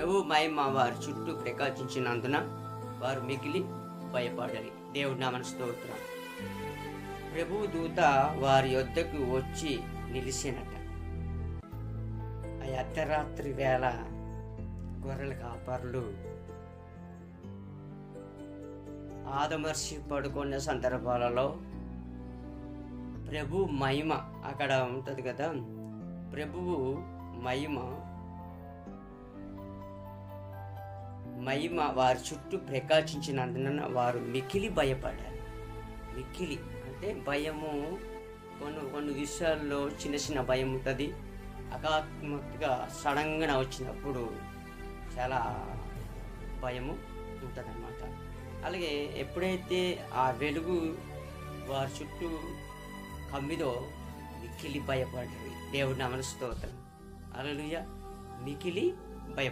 ప్రభు మహిమ వారి చుట్టూ ప్రకాశించినందున వారు మిగిలి భయపడాలి. దేవుడి నామమున స్తోత్రం. ప్రభు దూత వారి యొద్దకు వచ్చి నిలిచినట. ఆ అర్ధరాత్రి వేళ గొర్రెల కాపరులు ఆదమర్చి పడుకున్న సందర్భాలలో ప్రభు మహిమ అక్కడ ఉంటుంది కదా, ప్రభువు మహిమ వారి చుట్టూ ప్రకాశించినందున వారు మికిలి భయపడారు. మికిలి అంటే భయము, కొన్ని విషయాల్లో చిన్న చిన్న భయం ఉంటుంది. అకస్మాత్తుగా సడన్గా వచ్చినప్పుడు చాలా భయము ఉంటుంది అన్నమాట. అలాగే ఎప్పుడైతే ఆ వెలుగు వారి చుట్టూ కమ్మిదో మికిలి భయపడారు. దేవుడి నామమున స్తోత్రం. హల్లెలూయా. మికిలి భయపడారు.